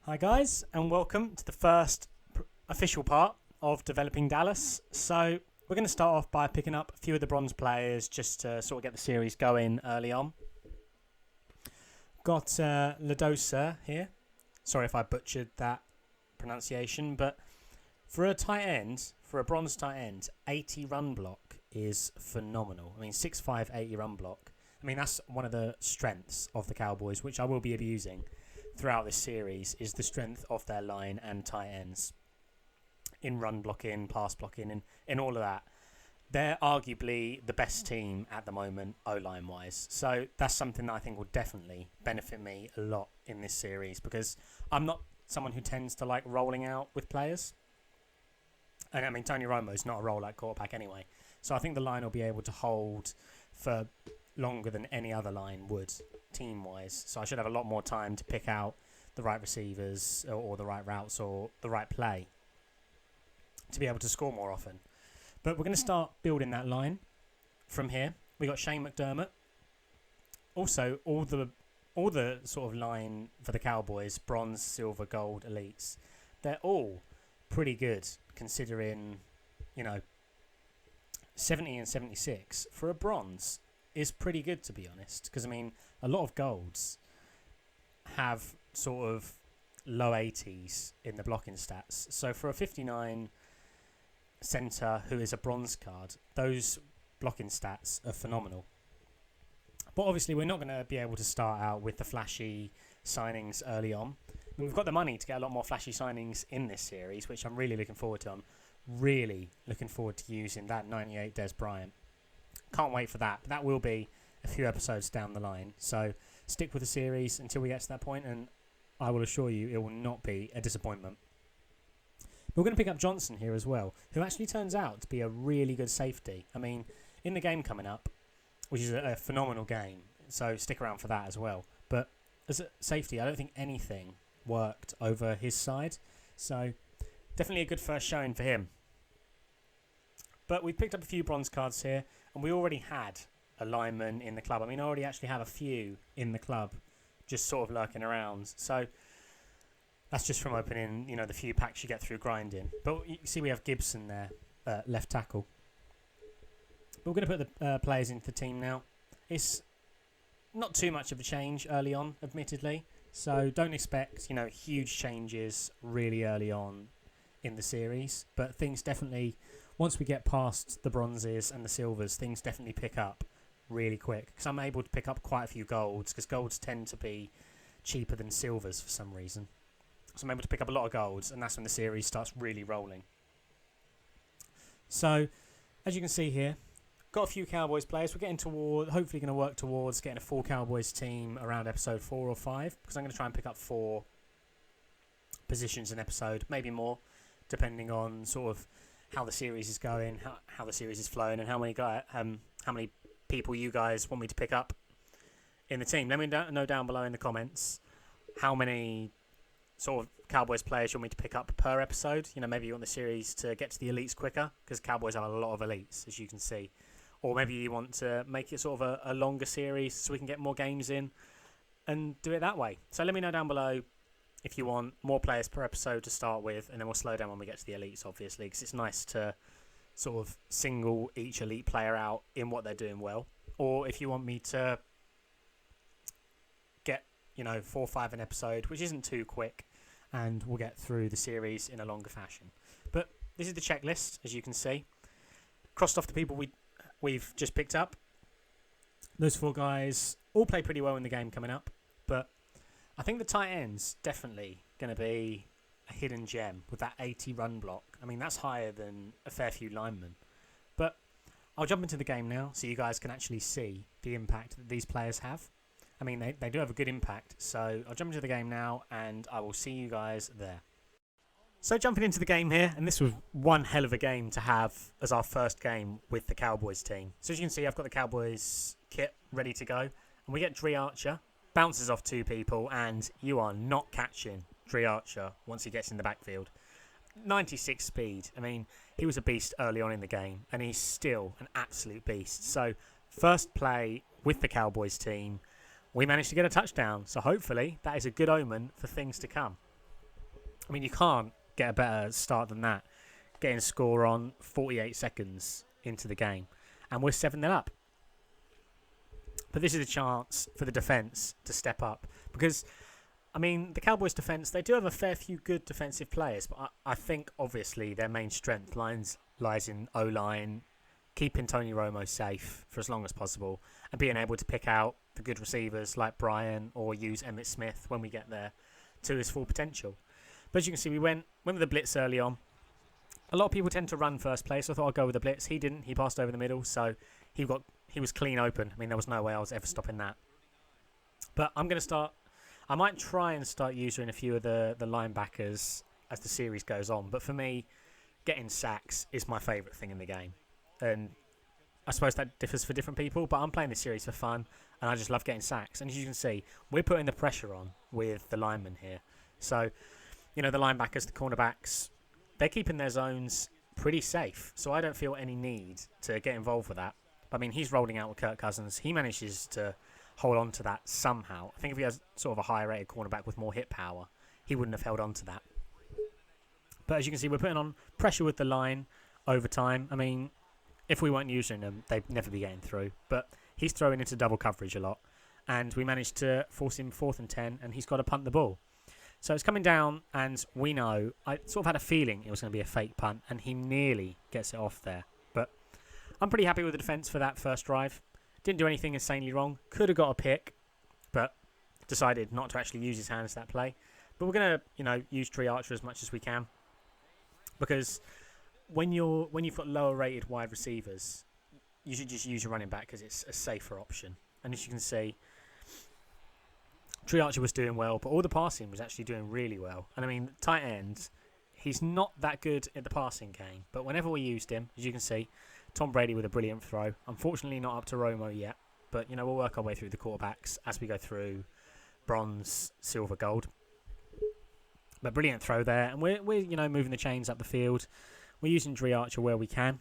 Hi guys, and welcome to the first official part of developing Dallas. So we're going to start off by picking up a few of the bronze players just to sort of get the series going early on. Got Ladosa here. Sorry if I butchered that pronunciation, but for a tight end, for a bronze tight end, 80 run block is phenomenal. I mean, 6'5", 80 run block. I mean, that's one of the strengths of the Cowboys, which I will be abusing throughout this series, is the strength of their line and tight ends in run blocking, pass blocking, and in all of that. They're arguably the best team at the moment, O-line wise. So that's something that I think will definitely benefit me a lot in this series, because I'm not someone who tends to like rolling out with players. And I mean, Tony Romo's not a rollout quarterback anyway. So I think the line will be able to hold for longer than any other line would, team-wise. So I should have a lot more time to pick out the right receivers or the right routes or the right play to be able to score more often. But we're going to start building that line from here. We got Shane McDermott. Also, all the sort of line for the Cowboys, bronze, silver, gold, elites, they're all pretty good considering, 70 and 76 for a bronze is pretty good, to be honest, because I mean a lot of golds have sort of low 80s in the blocking stats. So for a 59 centre who is a bronze card, those blocking stats are phenomenal. But obviously we're not going to be able to start out with the flashy signings early on. We've got the money to get a lot more flashy signings in this series, which I'm really looking forward to. I'm really looking forward to using that 98 Dez Bryant. Can't wait for that. But that will be a few episodes down the line. So stick with the series until we get to that point, and I will assure you it will not be a disappointment. But we're going to pick up Johnson here as well, who actually turns out to be a really good safety. I mean, in the game coming up, which is a phenomenal game, so stick around for that as well. But as a safety, I don't think anything worked over his side. So definitely a good first showing for him. But we've picked up a few bronze cards here, and we already had a lineman in the club. I mean, I already actually have a few in the club just sort of lurking around. So that's just from opening, the few packs you get through grinding. But you see we have Gibson there, left tackle. But we're going to put the players into the team now. It's not too much of a change early on, admittedly. So don't expect, huge changes really early on in the series. But things definitely, once we get past the bronzes and the silvers, things definitely pick up really quick. Because I'm able to pick up quite a few golds, because golds tend to be cheaper than silvers for some reason. So I'm able to pick up a lot of golds, and that's when the series starts really rolling. So, as you can see here, got a few Cowboys players. We're getting toward, hopefully going to work towards getting a full Cowboys team around episode 4 or 5, because I'm going to try and pick up 4 positions an episode, maybe more, depending on sort of how the series is going, how the series is flowing, and how many people you guys want me to pick up in the team. Let me know down below in the comments how many sort of Cowboys players you want me to pick up per episode. Maybe you want the series to get to the elites quicker, because Cowboys have a lot of elites, as you can see. Or maybe you want to make it sort of a longer series so we can get more games in and do it that way. So let me know down below if you want more players per episode to start with, and then we'll slow down when we get to the elites, obviously, because it's nice to sort of single each elite player out in what they're doing well. Or if you want me to get, 4 or 5 an episode, which isn't too quick, and we'll get through the series in a longer fashion. But this is the checklist, as you can see. Crossed off the people we've just picked up. Those 4 guys all play pretty well in the game coming up, but I think the tight end's definitely going to be a hidden gem with that 80 run block. I mean, that's higher than a fair few linemen. But I'll jump into the game now so you guys can actually see the impact that these players have. I mean, they do have a good impact. So I'll jump into the game now, and I will see you guys there. So jumping into the game here, and this was one hell of a game to have as our first game with the Cowboys team. So as you can see, I've got the Cowboys kit ready to go. And we get Dre Archer, bounces off 2 people, and you are not catching Dre Archer once he gets in the backfield. 96 speed. I mean, he was a beast early on in the game, and he's still an absolute beast. So first play with the Cowboys team, we managed to get a touchdown. So hopefully that is a good omen for things to come. I mean, you can't get a better start than that. Getting a score on 48 seconds into the game. And we're 7-0 up. But this is a chance for the defence to step up. Because, I mean, the Cowboys' defence, they do have a fair few good defensive players. But I think, obviously, their main strength lies in O-line, keeping Tony Romo safe for as long as possible, and being able to pick out the good receivers like Bryant or use Emmitt Smith when we get there to his full potential. But as you can see, we went with the blitz early on. A lot of people tend to run first play, so I thought I'd go with the blitz. He didn't. He passed over the middle, so he was clean open. I mean, there was no way I was ever stopping that. But I'm going to start. I might try and start using a few of the linebackers as the series goes on. But for me, getting sacks is my favourite thing in the game. And I suppose that differs for different people, but I'm playing this series for fun, and I just love getting sacks. And as you can see, we're putting the pressure on with the linemen here. So, the linebackers, the cornerbacks, they're keeping their zones pretty safe. So I don't feel any need to get involved with that. I mean, he's rolling out with Kirk Cousins. He manages to hold on to that somehow. I think if he has sort of a higher rated cornerback with more hit power, he wouldn't have held on to that. But as you can see, we're putting on pressure with the line over time. I mean, if we weren't using them, they'd never be getting through. But he's throwing into double coverage a lot. And we managed to force him 4th and 10, and he's got to punt the ball. So it's coming down, and we know, I sort of had a feeling it was going to be a fake punt, and he nearly gets it off there. But I'm pretty happy with the defence for that first drive. Didn't do anything insanely wrong. Could have got a pick, but decided not to actually use his hands that play. But we're going to, use Tree Archer as much as we can. Because when you've got lower rated wide receivers, you should just use your running back because it's a safer option. And as you can see, Tree Archer was doing well, but all the passing was actually doing really well. And I mean, tight end, he's not that good at the passing game, but whenever we used him, as you can see, Tom Brady with a brilliant throw. Unfortunately, not up to Romo yet, but we'll work our way through the quarterbacks as we go through bronze, silver, gold. But brilliant throw there, and we're moving the chains up the field. We're using Tree Archer where we can.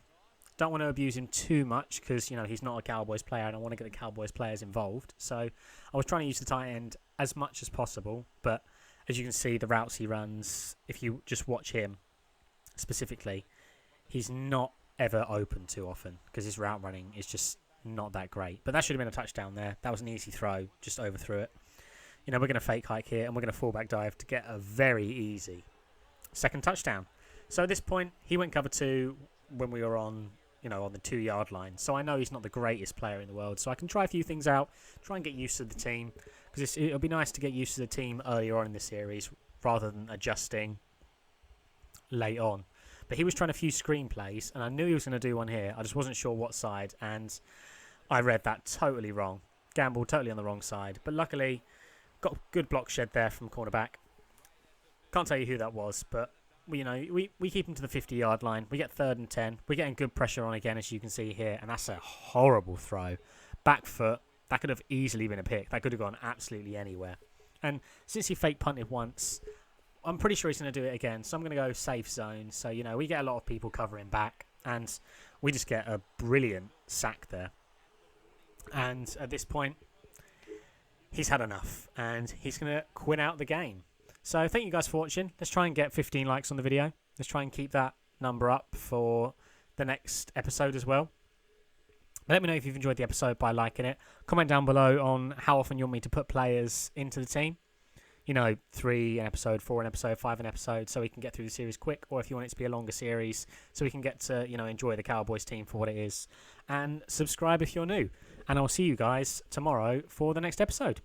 Don't want to abuse him too much because, he's not a Cowboys player. I don't want to get the Cowboys players involved. So I was trying to use the tight end as much as possible. But as you can see, the routes he runs, if you just watch him specifically, he's not ever open too often because his route running is just not that great. But that should have been a touchdown there. That was an easy throw, just overthrew it. We're going to fake hike here and we're going to fullback dive to get a very easy second touchdown. So at this point, he went cover 2 when we were on the 2-yard line. So I know he's not the greatest player in the world. So I can try a few things out, try and get used to the team. Because it'll be nice to get used to the team earlier on in the series rather than adjusting late on. But he was trying a few screen plays, and I knew he was going to do one here. I just wasn't sure what side, and I read that totally wrong. Gambled totally on the wrong side. But luckily, got a good block shed there from cornerback. Can't tell you who that was, but we keep him to the 50-yard line. We get 3rd and 10. We're getting good pressure on again, as you can see here. And that's a horrible throw. Back foot. That could have easily been a pick. That could have gone absolutely anywhere. And since he fake punted once, I'm pretty sure he's going to do it again. So I'm going to go safe zone. So, we get a lot of people covering back. And we just get a brilliant sack there. And at this point, he's had enough. And he's going to quit out the game. So thank you guys for watching. Let's try and get 15 likes on the video. Let's try and keep that number up for the next episode as well. Let me know if you've enjoyed the episode by liking it. Comment down below on how often you want me to put players into the team. 3 an episode, 4 an episode, 5 an episode, so we can get through the series quick. Or if you want it to be a longer series, so we can get to, enjoy the Cowboys team for what it is. And subscribe if you're new. And I'll see you guys tomorrow for the next episode.